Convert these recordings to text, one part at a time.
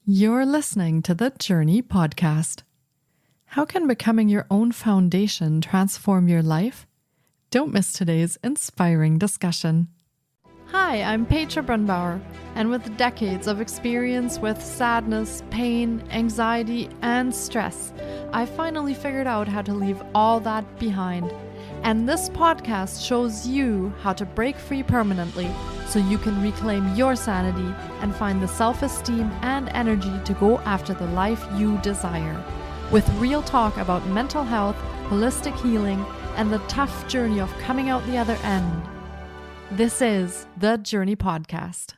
You're listening to the Journey Podcast. How can becoming your own foundation transform your life? Don't miss today's inspiring discussion. Hi, I'm Petra Brunbauer, and with decades of experience with sadness, pain, anxiety, and stress, I finally figured out how to leave all that behind. And this podcast shows you how to break free permanently so you can reclaim your sanity and find the self-esteem and energy to go after the life you desire. With real talk about mental health, holistic healing, and the tough journey of coming out the other end. This is the Journey Podcast.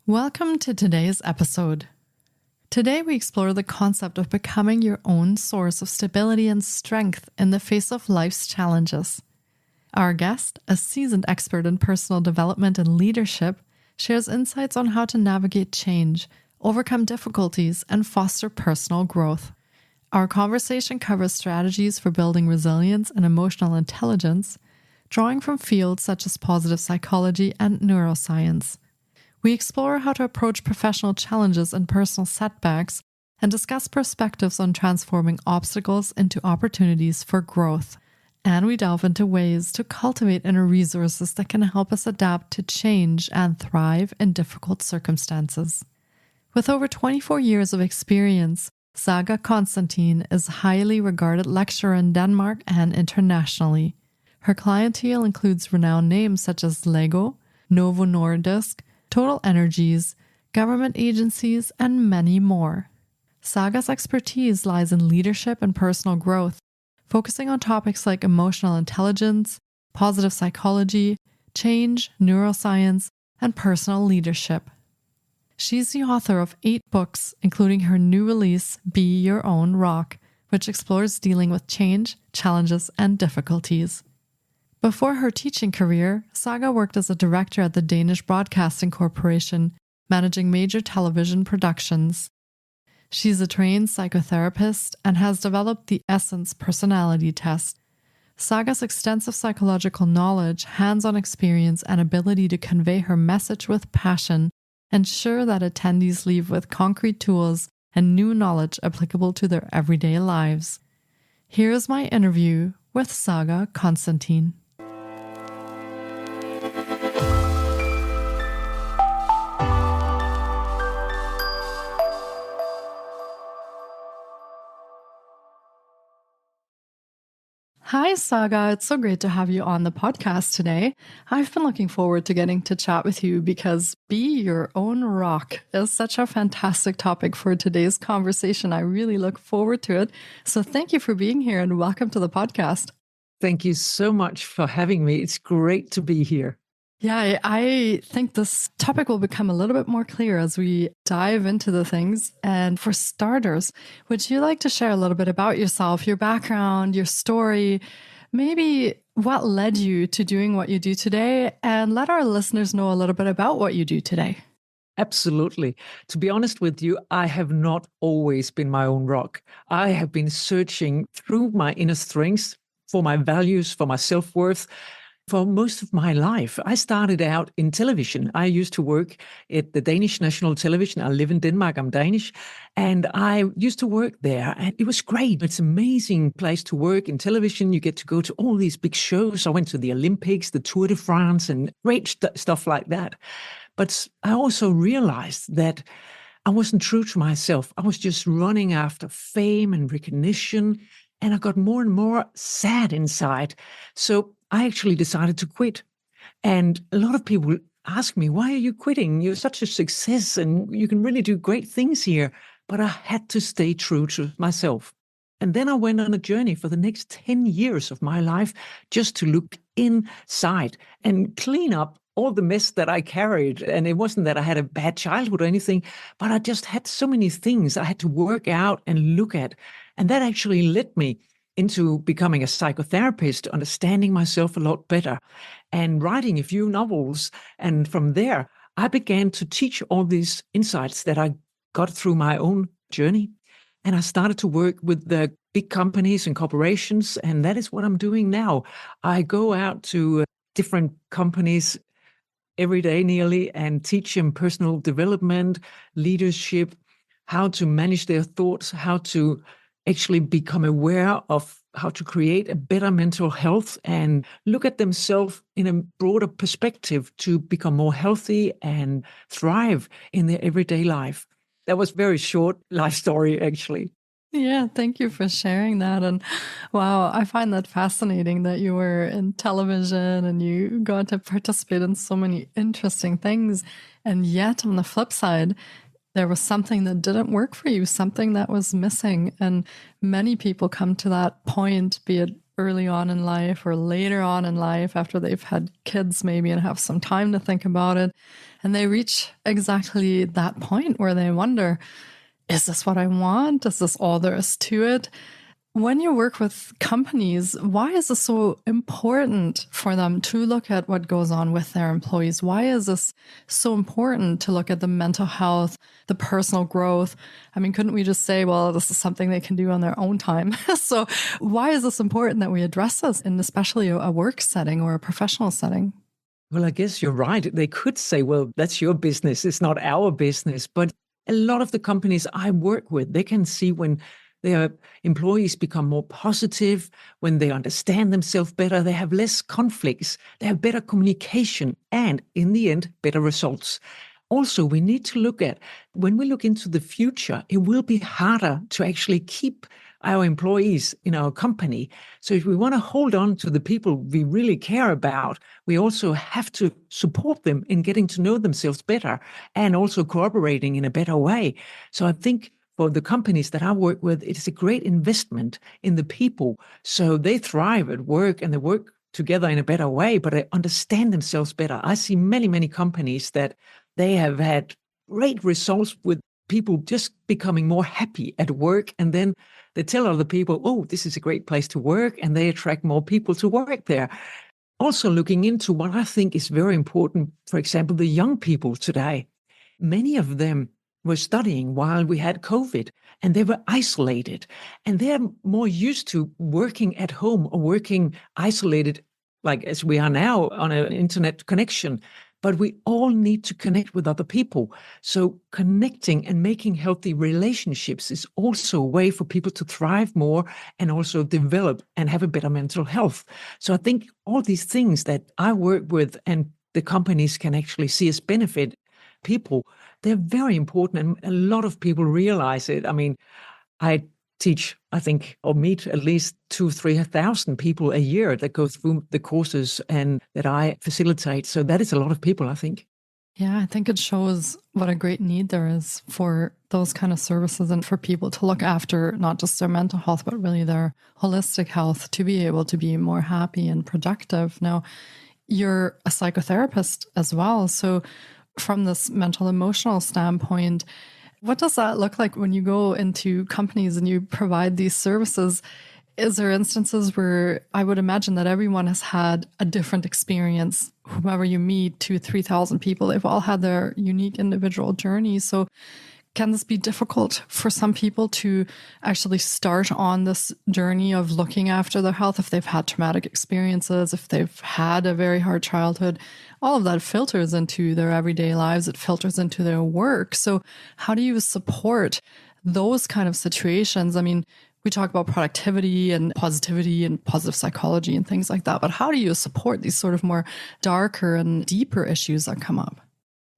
Welcome to today's episode. Today we explore the concept of becoming your own source of stability and strength in the face of life's challenges. Our guest, a seasoned expert in personal development and leadership, shares insights on how to navigate change, overcome difficulties, and foster personal growth. Our conversation covers strategies for building resilience and emotional intelligence, drawing from fields such as positive psychology and neuroscience. We explore how to approach professional challenges and personal setbacks and discuss perspectives on transforming obstacles into opportunities for growth. And we delve into ways to cultivate inner resources that can help us adapt to change and thrive in difficult circumstances. With over 24 years of experience, Sagar Constantin is a highly regarded lecturer in Denmark and internationally. Her clientele includes renowned names such as Lego, Novo Nordisk, Total Energies, government agencies, and many more. Sagar's expertise lies in leadership and personal growth, focusing on topics like emotional intelligence, positive psychology, change, neuroscience, and personal leadership. She's the author of 8 books, including her new release, Be Your Own Rock, which explores dealing with change, challenges, and difficulties. Before her teaching career, Saga worked as a director at the Danish Broadcasting Corporation, managing major television productions. She's a trained psychotherapist and has developed the Essence personality test. Saga's extensive psychological knowledge, hands-on experience, and ability to convey her message with passion ensure that attendees leave with concrete tools and new knowledge applicable to their everyday lives. Here's my interview with Sagar Constantin. Hi, Saga. It's so great to have you on the podcast today. I've been looking forward to getting to chat with you because Be Your Own Rock is such a fantastic topic for today's conversation. I really look forward to it. So thank you for being here and welcome to the podcast. Thank you so much for having me. It's great to be here. Yeah, I think this topic will become a little bit more clear as we dive into the things. And for starters, would you like to share a little bit about yourself, your background, your story, maybe what led you to doing what you do today, and let our listeners know a little bit about what you do today? Absolutely. To be honest with you, I have not always been my own rock. I have been searching through my inner strengths for my values, for my self-worth, for most of my life. I started out in television. I used to work at the Danish national television. I live in Denmark. I'm Danish. And I used to work there. And it was great. It's an amazing place to work in television. You get to go to all these big shows. I went to the Olympics, the Tour de France, and great stuff like that. But I also realized that I wasn't true to myself. I was just running after fame and recognition. And I got more and more sad inside. So I actually decided to quit. And a lot of people ask me, why are you quitting? You're such a success and you can really do great things here. But I had to stay true to myself. And then I went on a journey for the next 10 years of my life just to look inside and clean up all the mess that I carried. And it wasn't that I had a bad childhood or anything, but I just had so many things I had to work out and look at. And that actually led me into becoming a psychotherapist, understanding myself a lot better, and writing a few novels. And from there, I began to teach all these insights that I got through my own journey. And I started to work with the big companies and corporations, and that is what I'm doing now. I go out to different companies every day nearly and teach them personal development, leadership, how to manage their thoughts, how to actually become aware of how to create a better mental health and look at themselves in a broader perspective to become more healthy and thrive in their everyday life. That was very short life story, actually. Yeah, thank you for sharing that. And wow, I find that fascinating that you were in television and you got to participate in so many interesting things. And yet, on the flip side, there was something that didn't work for you, something that was missing. And many people come to that point, be it early on in life or later on in life after they've had kids maybe and have some time to think about it. And they reach exactly that point where they wonder, is this what I want? Is this all there is to it? When you work with companies, why is this so important for them to look at what goes on with their employees? Why is this so important to look at the mental health, the personal growth? I mean, couldn't we just say, well, this is something they can do on their own time? So why is this important that we address this in especially a work setting or a professional setting? Well, I guess you're right. They could say, well, that's your business. It's not our business. But a lot of the companies I work with, they can see when their employees become more positive, when they understand themselves better, they have less conflicts, they have better communication, and in the end, better results. Also, we need to look at, when we look into the future, it will be harder to actually keep our employees in our company. So if we want to hold on to the people we really care about, we also have to support them in getting to know themselves better and also cooperating in a better way. So I think for the companies that I work with, it is a great investment in the people. So they thrive at work and they work together in a better way, but they understand themselves better. I see many, many companies that they have had great results with people just becoming more happy at work. And then they tell other people, oh, this is a great place to work. And they attract more people to work there. Also looking into what I think is very important, for example, the young people today. Many of them were studying while we had COVID and they were isolated and they're more used to working at home or working isolated, like as we are now on an internet connection. But we all need to connect with other people. So connecting and making healthy relationships is also a way for people to thrive more and also develop and have a better mental health. So I think all these things that I work with and the companies can actually see as benefit people, they're very important. And a lot of people realize it. I mean, I teach, I think, or meet at least 2,000-3,000 people a year that go through the courses and that I facilitate. So that is a lot of people, I think. Yeah, I think it shows what a great need there is for those kind of services and for people to look after not just their mental health, but really their holistic health to be able to be more happy and productive. Now, you're a psychotherapist as well. So from this mental emotional standpoint, what does that look like when you go into companies and you provide these services? Is there instances where I would imagine that everyone has had a different experience? Whomever you meet, 2,000-3,000 people, they've all had their unique individual journeys. So can this be difficult for some people to actually start on this journey of looking after their health if they've had traumatic experiences, if they've had a very hard childhood? All of that filters into their everyday lives. It filters into their work. So how do you support those kind of situations? I mean, we talk about productivity and positivity and positive psychology and things like that, but how do you support these sort of more darker and deeper issues that come up?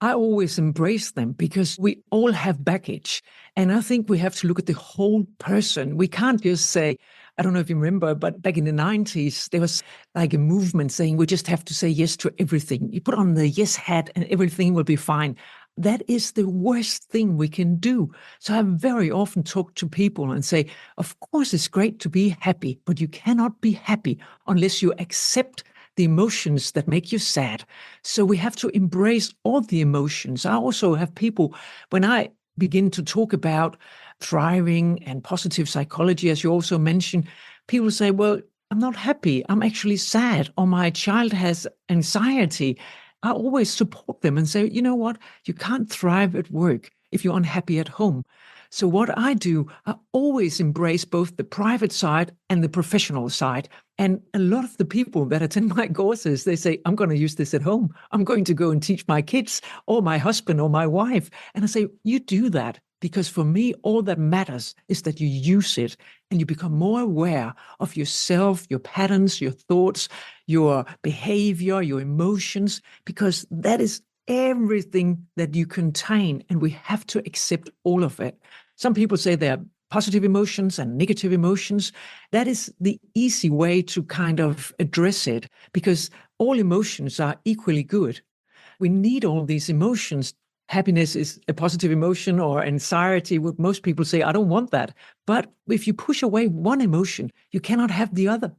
I always embrace them because we all have baggage. And I think we have to look at the whole person. We can't just say, I don't know if you remember, but back in the 90s, there was like a movement saying we just have to say yes to everything. You put on the yes hat and everything will be fine. That is the worst thing we can do. So I very often talk to people and say, of course, it's great to be happy, but you cannot be happy unless you accept the emotions that make you sad. So we have to embrace all the emotions. I also have people, when I begin to talk about thriving and positive psychology, as you also mentioned, people say, well, I'm not happy. I'm actually sad, or my child has anxiety. I always support them and say, you know what? You can't thrive at work if you're unhappy at home. So what I do, I always embrace both the private side and the professional side. And a lot of the people that attend my courses, they say, I'm going to use this at home. I'm going to go and teach my kids or my husband or my wife. And I say, you do that. Because for me, all that matters is that you use it and you become more aware of yourself, your patterns, your thoughts, your behavior, your emotions, because that is everything that you contain, and we have to accept all of it. Some people say there are positive emotions and negative emotions. That is the easy way to kind of address it, because all emotions are equally good. We need all these emotions. Happiness is a positive emotion, or anxiety, what most people say, I don't want that. But if you push away one emotion, you cannot have the other.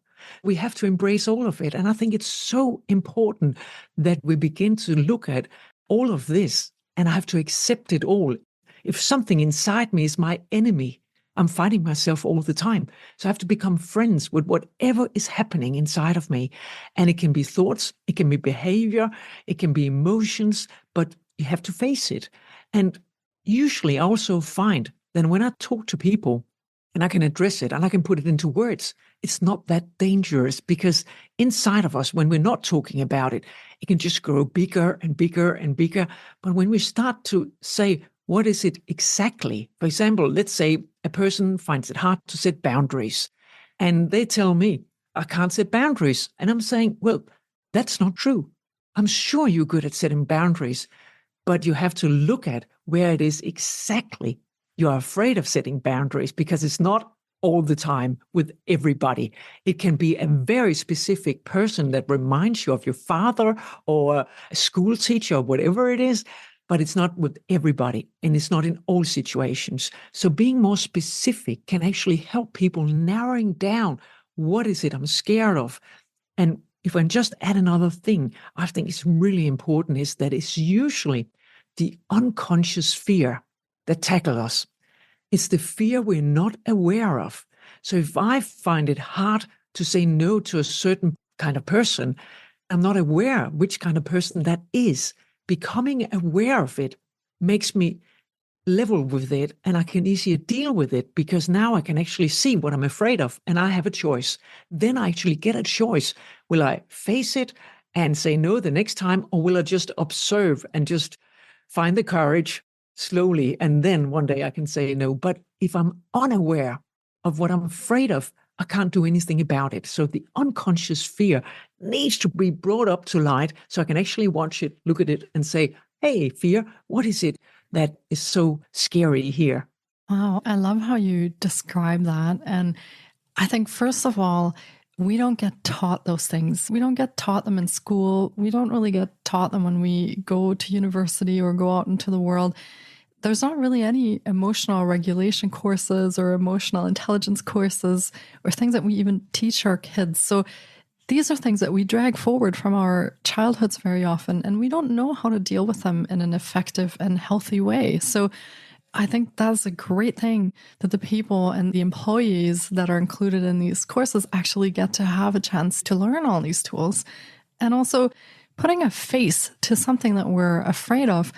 We have to embrace all of it. And I think it's so important that we begin to look at all of this, and I have to accept it all. If something inside me is my enemy, I'm fighting myself all the time. So I have to become friends with whatever is happening inside of me. And it can be thoughts, it can be behavior, it can be emotions, but you have to face it. And usually I also find that when I talk to people and I can address it and I can put it into words, it's not that dangerous, because inside of us, when we're not talking about it, it can just grow bigger and bigger and bigger. But when we start to say, what is it exactly? For example, let's say a person finds it hard to set boundaries and they tell me, I can't set boundaries. And I'm saying, well, that's not true. I'm sure you're good at setting boundaries, but you have to look at where it is exactly you are afraid of setting boundaries, because it's not all the time with everybody. It can be a very specific person that reminds you of your father or a school teacher or whatever it is, but it's not with everybody and it's not in all situations. So being more specific can actually help people narrowing down what is it I'm scared of. And if I just add another thing, I think it's really important, is that it's usually the unconscious fear that tackles us. It's the fear we're not aware of. So if I find it hard to say no to a certain kind of person, I'm not aware which kind of person that is. Becoming aware of it makes me level with it, and I can easier deal with it, because now I can actually see what I'm afraid of and I have a choice. Then I actually get a choice. Will I face it and say no the next time, or will I just observe and just find the courage slowly, and then one day I can say no? But if I'm unaware of what I'm afraid of, I can't do anything about it. So the unconscious fear needs to be brought up to light so I can actually watch it, look at it, and say, hey, fear, what is it that is so scary here? Wow, I love how you describe that. And I think, first of all, we don't get taught those things. We don't get taught them in school. We don't really get taught them when we go to university or go out into the world. There's not really any emotional regulation courses or emotional intelligence courses or things that we even teach our kids. So these are things that we drag forward from our childhoods very often, and we don't know how to deal with them in an effective and healthy way. So I think that's a great thing that the people and the employees that are included in these courses actually get to have a chance to learn all these tools. And also putting a face to something that we're afraid of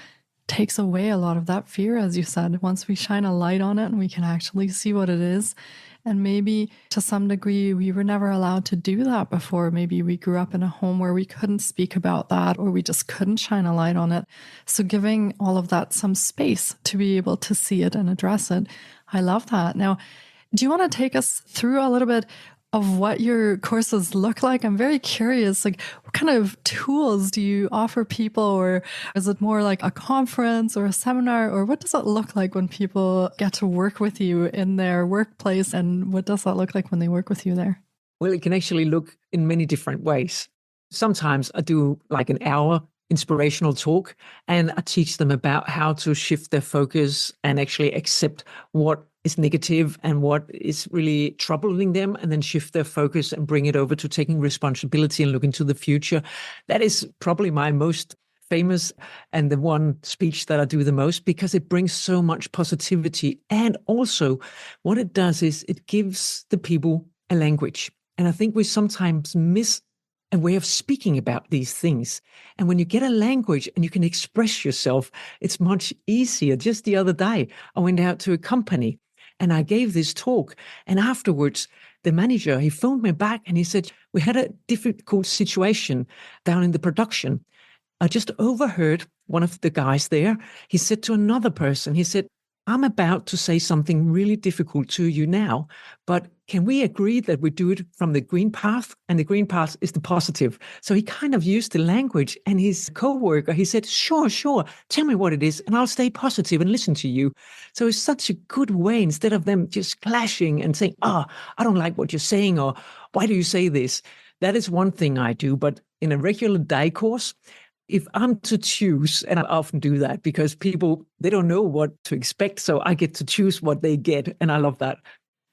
takes away a lot of that fear, as you said. Once we shine a light on it and we can actually see what it is. And maybe to some degree, we were never allowed to do that before. Maybe we grew up in a home where we couldn't speak about that, or we just couldn't shine a light on it. So giving all of that some space to be able to see it and address it. I love that. Now, do you want to take us through a little bit of what your courses look like? I'm very curious, like what kind of tools do you offer people, or is it more like a conference or a seminar, or what does it look like when people get to work with you in their workplace, and what does that look like when they work with you there? Well, it can actually look in many different ways. Sometimes I do like an hour inspirational talk, and I teach them about how to shift their focus and actually accept what is negative and what is really troubling them, and then shift their focus and bring it over to taking responsibility and looking to the future. That is probably my most famous and the one speech that I do the most, because it brings so much positivity. And also what it does is it gives the people a language. And I think we sometimes miss a way of speaking about these things. And when you get a language and you can express yourself, it's much easier. Just the other day, I went out to a company and I gave this talk. And afterwards, the manager, he phoned me back and he said, we had a difficult situation down in the production. I just overheard one of the guys there. He said to another person, he said, I'm about to say something really difficult to you now, but can we agree that we do it from the green path? And the green path is the positive. So he kind of used the language, and his coworker, he said, sure, tell me what it is, and I'll stay positive and listen to you. So it's such a good way, instead of them just clashing and saying, I don't like what you're saying, or why do you say this? That is one thing I do. But in a regular day course, if I'm to choose, and I often do that because people, they don't know what to expect. So I get to choose what they get. And I love that.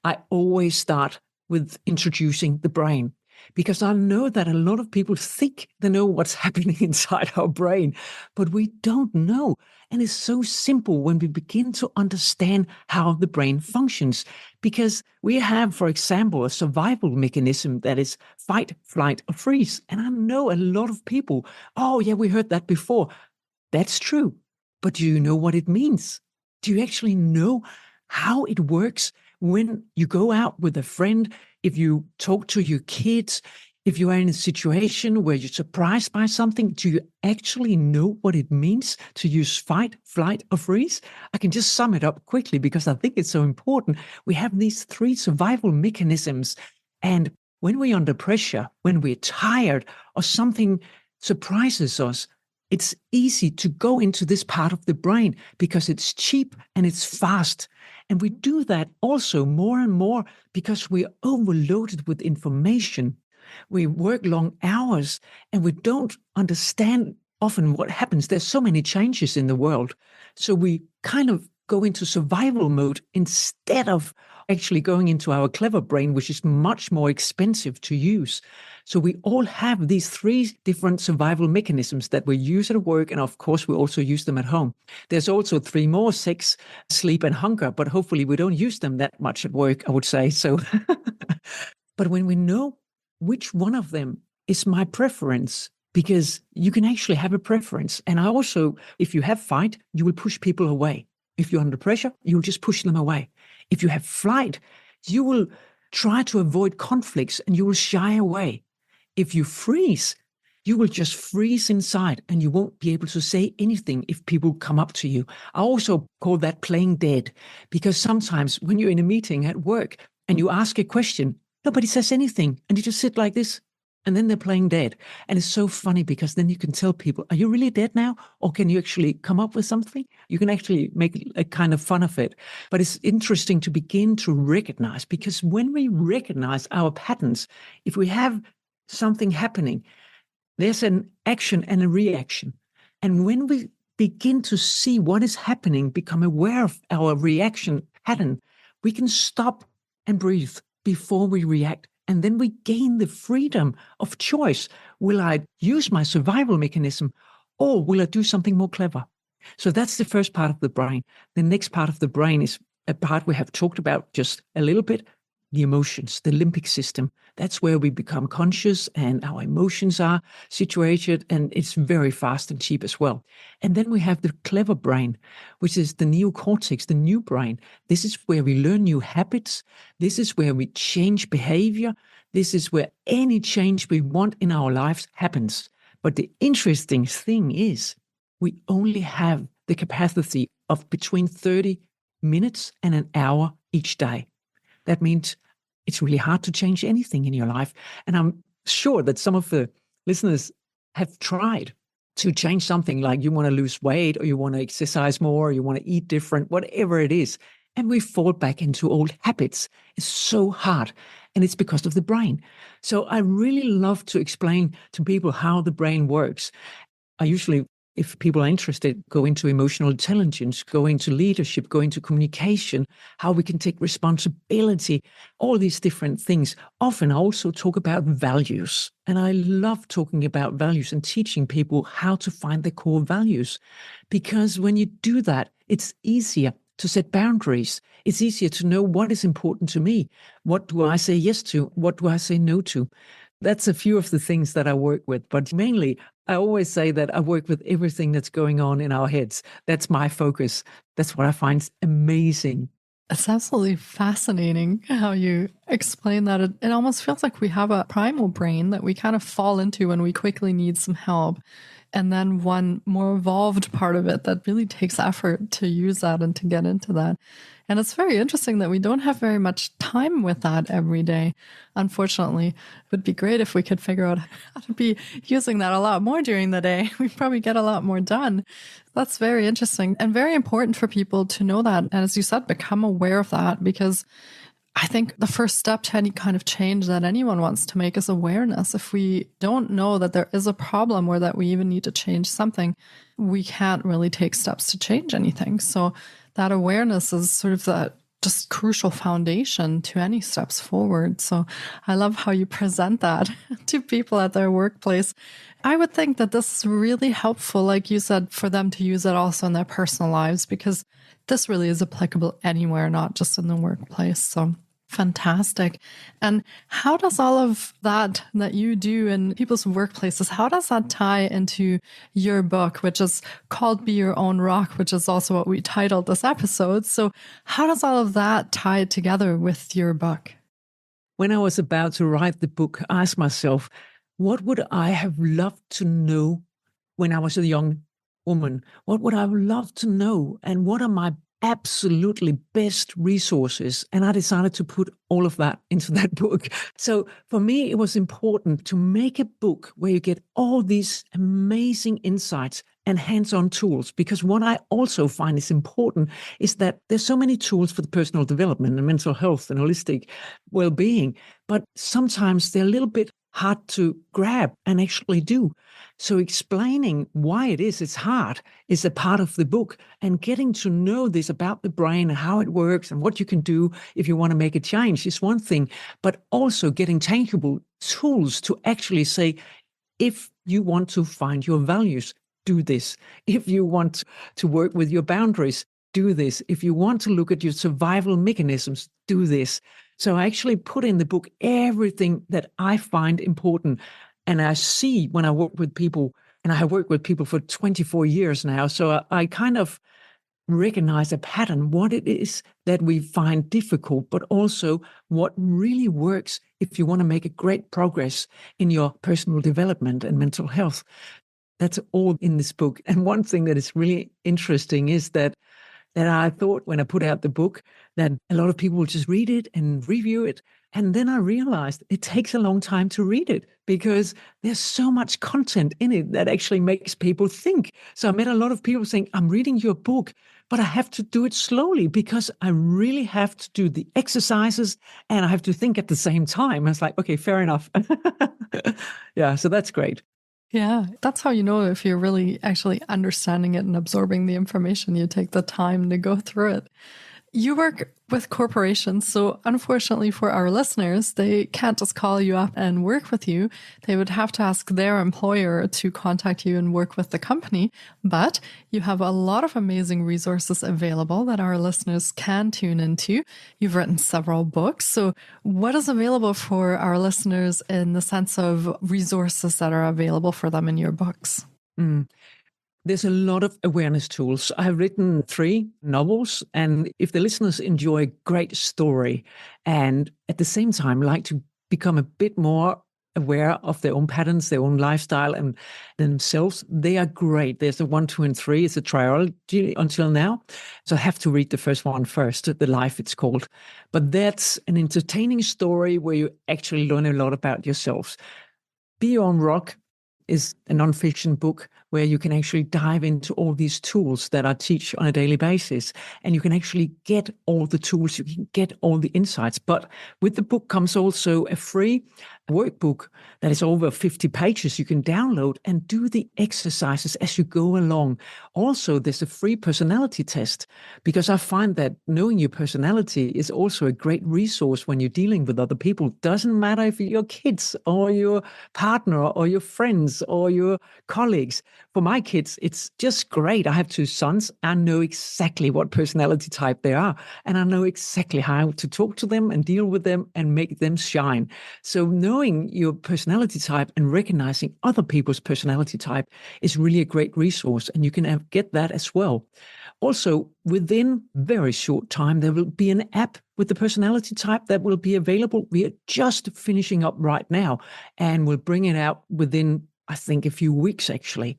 I always start with introducing the brain, because I know that a lot of people think they know what's happening inside our brain, but we don't know. And it's so simple when we begin to understand how the brain functions, because we have, for example, a survival mechanism that is fight, flight, or freeze. And I know a lot of people, oh, yeah, we heard that before. That's true. But do you know what it means? Do you actually know how it works when you go out with a friend, if you talk to your kids, if you are in a situation where you're surprised by something? Do you actually know what it means to use fight, flight, or freeze? I can just sum it up quickly because I think it's so important. We have these three survival mechanisms. And when we're under pressure, when we're tired, or something surprises us, it's easy to go into this part of the brain because it's cheap and it's fast. And we do that also more and more because we're overloaded with information. We work long hours and we don't understand often what happens. There's so many changes in the world. So we kind of go into survival mode instead of actually going into our clever brain, which is much more expensive to use. So we all have these three different survival mechanisms that we use at work. And of course, we also use them at home. There's also three more: sex, sleep, and hunger. But hopefully we don't use them that much at work, I would say. So, but when we know which one of them is my preference, because you can actually have a preference. And I also, if you have fight, you will push people away. If you're under pressure, you'll just push them away. If you have flight, you will try to avoid conflicts and you will shy away. If you freeze, you will just freeze inside and you won't be able to say anything if people come up to you. I also call that playing dead, because sometimes when you're in a meeting at work and you ask a question, nobody says anything and you just sit like this. And then they're playing dead. And it's so funny because then you can tell people, are you really dead now? Or can you actually come up with something? You can actually make a kind of fun of it. But it's interesting to begin to recognize, because when we recognize our patterns, if we have something happening, there's an action and a reaction. And when we begin to see what is happening, become aware of our reaction pattern, we can stop and breathe before we react. And then we gain the freedom of choice. Will I use my survival mechanism, or will I do something more clever? So that's the first part of the brain. The next part of the brain is a part we have talked about just a little bit: the emotions, the limbic system. That's where we become conscious and our emotions are situated, and it's very fast and cheap as well. And then we have the clever brain, which is the neocortex, the new brain. This is where we learn new habits. This is where we change behavior. This is where any change we want in our lives happens. But the interesting thing is, we only have the capacity of between 30 minutes and an hour each day. That means it's really hard to change anything in your life. And I'm sure that some of the listeners have tried to change something, like you want to lose weight, or you want to exercise more, or you want to eat different, whatever it is. And we fall back into old habits. It's so hard. And it's because of the brain. So I really love to explain to people how the brain works. I usually, if people are interested, go into emotional intelligence, go into leadership, go into communication, how we can take responsibility, all these different things. Often I also talk about values. And I love talking about values and teaching people how to find their core values. Because when you do that, it's easier to set boundaries. It's easier to know what is important to me. What do I say yes to? What do I say no to? That's a few of the things that I work with. But mainly, I always say that I work with everything that's going on in our heads. That's my focus. That's what I find amazing. It's absolutely fascinating how you explain that. It almost feels like we have a primal brain that we kind of fall into when we quickly need some help. and then one more evolved part of it that really takes effort to use that and to get into that. And it's very interesting that we don't have very much time with that every day. Unfortunately, it would be great if we could figure out how to be using that a lot more during the day. We probably get a lot more done. That's very interesting and very important for people to know that. And as you said, become aware of that, because I think the first step to any kind of change that anyone wants to make is awareness. If we don't know that there is a problem or that we even need to change something, we can't really take steps to change anything. So that awareness is sort of the just crucial foundation to any steps forward. So I love how you present that to people at their workplace. I would think that this is really helpful, like you said, for them to use it also in their personal lives, because this really is applicable anywhere, not just in the workplace. So fantastic. And how does all of that you do in people's workplaces, how does that tie into your book, which is called Be Your Own Rock, which is also what we titled this episode? So how does all of that tie together with your book? When I was about to write the book, I asked myself, what would I have loved to know when I was a young woman? What would I have loved to know? And what are my absolutely best resources? And I decided to put all of that into that book. So for me, it was important to make a book where you get all these amazing insights and hands-on tools, because what I also find is important is that there's so many tools for the personal development and mental health and holistic well-being, but sometimes they're a little bit hard to grab and actually do. So explaining why it's hard is a part of the book, and getting to know this about the brain and how it works and what you can do if you want to make a change is one thing, but also getting tangible tools to actually say, if you want to find your values, do this. If you want to work with your boundaries, do this. If you want to look at your survival mechanisms, do this. So I actually put in the book everything that I find important. And I see when I work with people, and I have worked with people for 24 years now, so I kind of recognize a pattern, what it is that we find difficult, but also what really works if you want to make a great progress in your personal development and mental health. That's all in this book. And one thing that is really interesting is that I thought when I put out the book that a lot of people will just read it and review it. And then I realized it takes a long time to read it because there's so much content in it that actually makes people think. So I met a lot of people saying, I'm reading your book, but I have to do it slowly because I really have to do the exercises and I have to think at the same time. I was like, okay, fair enough. Yeah, so that's great. Yeah, that's how you know if you're really actually understanding it and absorbing the information. You take the time to go through it. You work with corporations, so unfortunately for our listeners, they can't just call you up and work with you. They would have to ask their employer to contact you and work with the company. But you have a lot of amazing resources available that our listeners can tune into. You've written several books. So what is available for our listeners in the sense of resources that are available for them in your books? There's a lot of awareness tools. I have written 3 novels, and if the listeners enjoy a great story and at the same time like to become a bit more aware of their own patterns, their own lifestyle and themselves, they are great. There's a 1, 2, and 3. It's a trilogy until now. So I have to read the first one first, The Life it's called. But that's an entertaining story where you actually learn a lot about yourselves. Be Your Own Rock is a nonfiction book where you can actually dive into all these tools that I teach on a daily basis. And you can actually get all the tools, you can get all the insights. But with the book comes also a free workbook that is over 50 pages you can download and do the exercises as you go along. Also, there's a free personality test, because I find that knowing your personality is also a great resource when you're dealing with other people. Doesn't matter if you're your kids or your partner or your friends or your colleagues. For my kids, it's just great. I have 2 sons. I know exactly what personality type they are, and I know exactly how to talk to them and deal with them and make them shine. So knowing your personality type and recognizing other people's personality type is really a great resource, and you can get that as well. Also, within very short time, there will be an app with the personality type that will be available. We are just finishing up right now, and we'll bring it out within I think, a few weeks actually.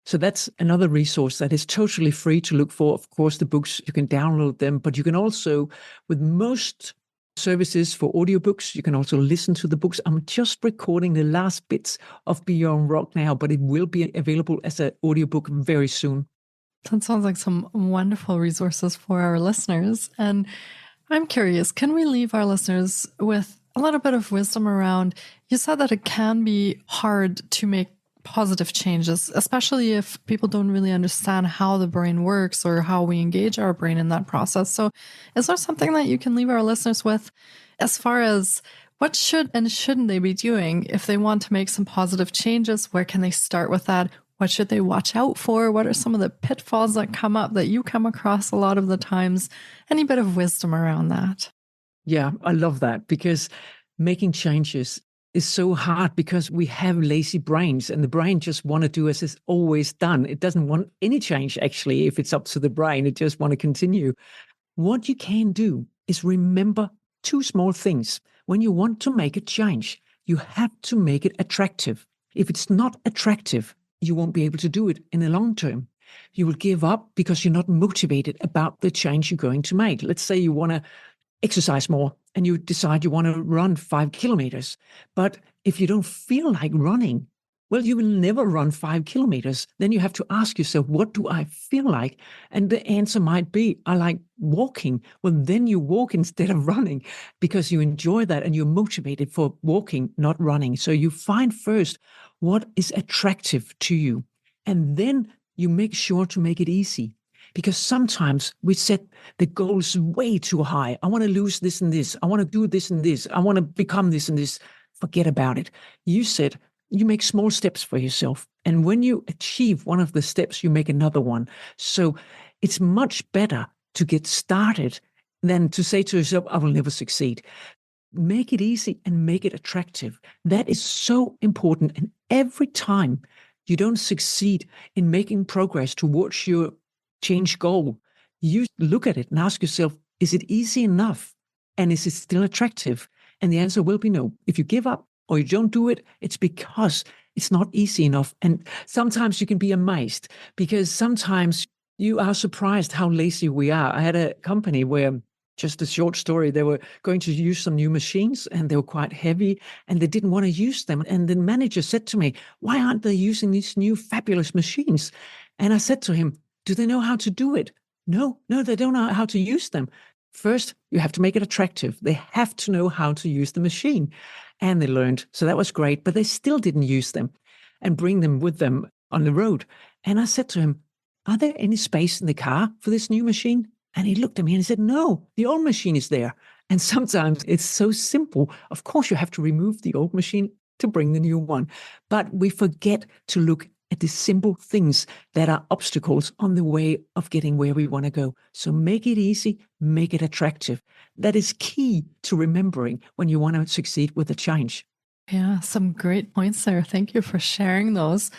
So that's another resource that is totally free to look for. Of course, the books, you can download them, but you can also, with most services for audiobooks, you can also listen to the books. I'm just recording the last bits of Beyond Rock now, but it will be available as an audiobook very soon. That sounds like some wonderful resources for our listeners. And I'm curious, can we leave our listeners with a little bit of wisdom around, you said that it can be hard to make positive changes, especially if people don't really understand how the brain works or how we engage our brain in that process. So is there something that you can leave our listeners with as far as what should and shouldn't they be doing if they want to make some positive changes? Where can they start with that? What should they watch out for? What are some of the pitfalls that come up that you come across a lot of the times? Any bit of wisdom around that? Yeah, I love that, because making changes is so hard because we have lazy brains, and the brain just want to do as it's always done. It doesn't want any change, actually, if it's up to the brain. It just want to continue. What you can do is remember two small things. When you want to make a change, you have to make it attractive. If it's not attractive, you won't be able to do it in the long term. You will give up because you're not motivated about the change you're going to make. Let's say you want to exercise more and you decide you want to run 5 kilometers. But if you don't feel like running, well, you will never run 5 kilometers. Then you have to ask yourself, what do I feel like? And the answer might be, I like walking. Well, then you walk instead of running because you enjoy that and you're motivated for walking, not running. So you find first what is attractive to you. And then you make sure to make it easy. Because sometimes we set the goals way too high. I want to lose this and this. I want to do this and this. I want to become this and this. Forget about it. You said you make small steps for yourself. And when you achieve one of the steps, you make another one. So it's much better to get started than to say to yourself, I will never succeed. Make it easy and make it attractive. That is so important. And every time you don't succeed in making progress towards your change goal, you look at it and ask yourself, is it easy enough? And is it still attractive? And the answer will be no. If you give up or you don't do it, it's because it's not easy enough. And sometimes you can be amazed because sometimes you are surprised how lazy we are. I had a company where, just a short story, they were going to use some new machines and they were quite heavy and they didn't want to use them. And the manager said to me, why aren't they using these new fabulous machines? And I said to him, do they know how to do it? No, they don't know how to use them. First, you have to make it attractive. They have to know how to use the machine. And they learned. So that was great, but they still didn't use them and bring them with them on the road. And I said to him, are there any space in the car for this new machine? And he looked at me and he said, no, the old machine is there. And sometimes it's so simple. Of course, you have to remove the old machine to bring the new one. But we forget to look at the simple things that are obstacles on the way of getting where we want to go. So make it easy, make it attractive. That is key to remembering when you want to succeed with a change. Yeah, some great points there. Thank you for sharing those.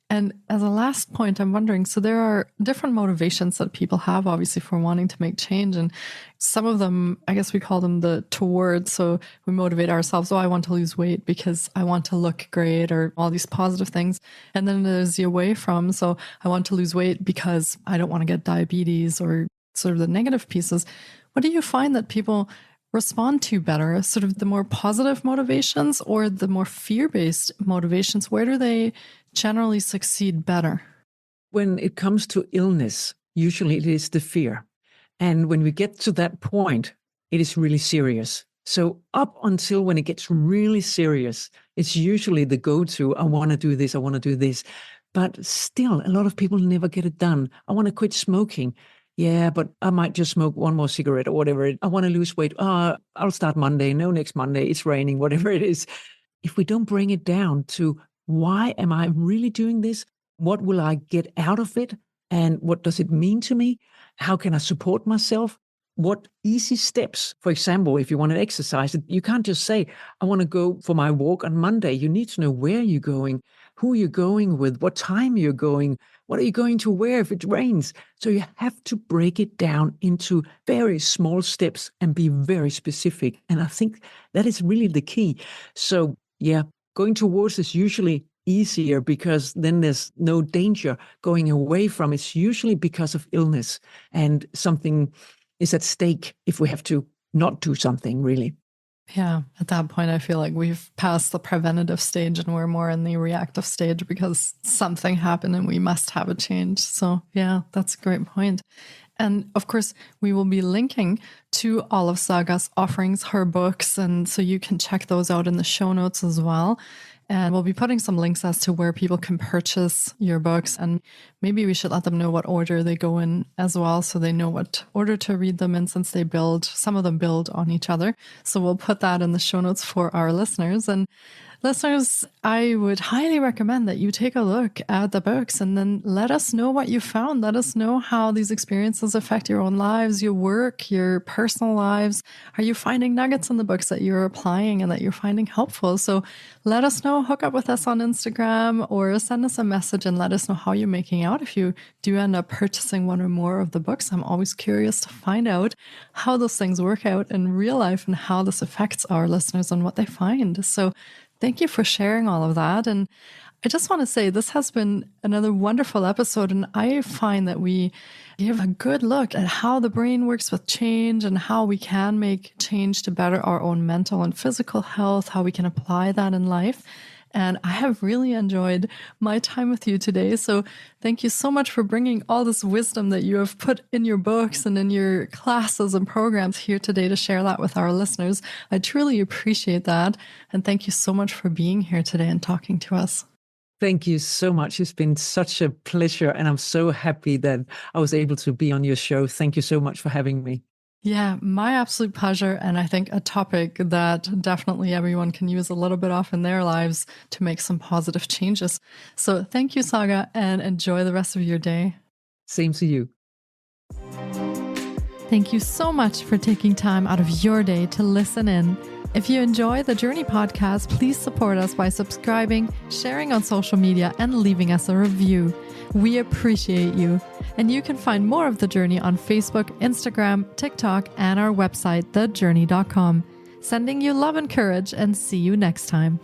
And as a last point, I'm wondering, so there are different motivations that people have, obviously, for wanting to make change. And some of them, I guess we call them the towards. So we motivate ourselves, oh, I want to lose weight because I want to look great, or all these positive things. And then there's the away from, so I want to lose weight because I don't want to get diabetes, or sort of the negative pieces. What do you find that people respond to better, sort of the more positive motivations or the more fear-based motivations? Where do they generally succeed better? When it comes to illness, usually it is the fear. And when we get to that point, it is really serious. So up until when it gets really serious, it's usually the go-to, I want to do this, I want to do this. But still, a lot of people never get it done. I want to quit smoking. Yeah, but I might just smoke one more cigarette or whatever. I want to lose weight. I'll start Monday. No, next Monday. It's raining, whatever it is. If we don't bring it down to why am I really doing this? What will I get out of it? And what does it mean to me? How can I support myself? What easy steps? For example, if you want to exercise, you can't just say, I want to go for my walk on Monday. You need to know where you're going, who you're going with, what time you're going, what are you going to wear if it rains? So you have to break it down into very small steps and be very specific. And I think that is really the key. So yeah, going towards is usually easier because then there's no danger going away from. It's usually because of illness and something is at stake if we have to not do something, really. Yeah, at that point, I feel like we've passed the preventative stage and we're more in the reactive stage because something happened and we must have a change. So yeah, that's a great point. And of course, we will be linking to all of Saga's offerings, her books, and so you can check those out in the show notes as well. And we'll be putting some links as to where people can purchase your books. And maybe we should let them know what order they go in as well, so they know what order to read them in, since some of them build on each other. So we'll put that in the show notes for our listeners. And listeners, I would highly recommend that you take a look at the books and then let us know what you found. Let us know how these experiences affect your own lives, your work, your personal lives. Are you finding nuggets in the books that you're applying and that you're finding helpful? So let us know. Hook up with us on Instagram or send us a message and let us know how you're making out if you do end up purchasing one or more of the books. I'm always curious to find out how those things work out in real life and how this affects our listeners and what they find. So thank you for sharing all of that. And I just want to say this has been another wonderful episode. And I find that we give a good look at how the brain works with change and how we can make change to better our own mental and physical health, how we can apply that in life. And I have really enjoyed my time with you today. So thank you so much for bringing all this wisdom that you have put in your books and in your classes and programs here today to share that with our listeners. I truly appreciate that. And thank you so much for being here today and talking to us. Thank you so much. It's been such a pleasure. And I'm so happy that I was able to be on your show. Thank you so much for having me. Yeah, my absolute pleasure. And I think a topic that definitely everyone can use a little bit of in their lives to make some positive changes. So thank you, Saga, and enjoy the rest of your day. Same to you. Thank you so much for taking time out of your day to listen in. If you enjoy the Journey podcast, please support us by subscribing, sharing on social media, and leaving us a review. We appreciate you. And you can find more of The Journey on Facebook, Instagram, TikTok, and our website, thejourney.com. Sending you love and courage, and see you next time.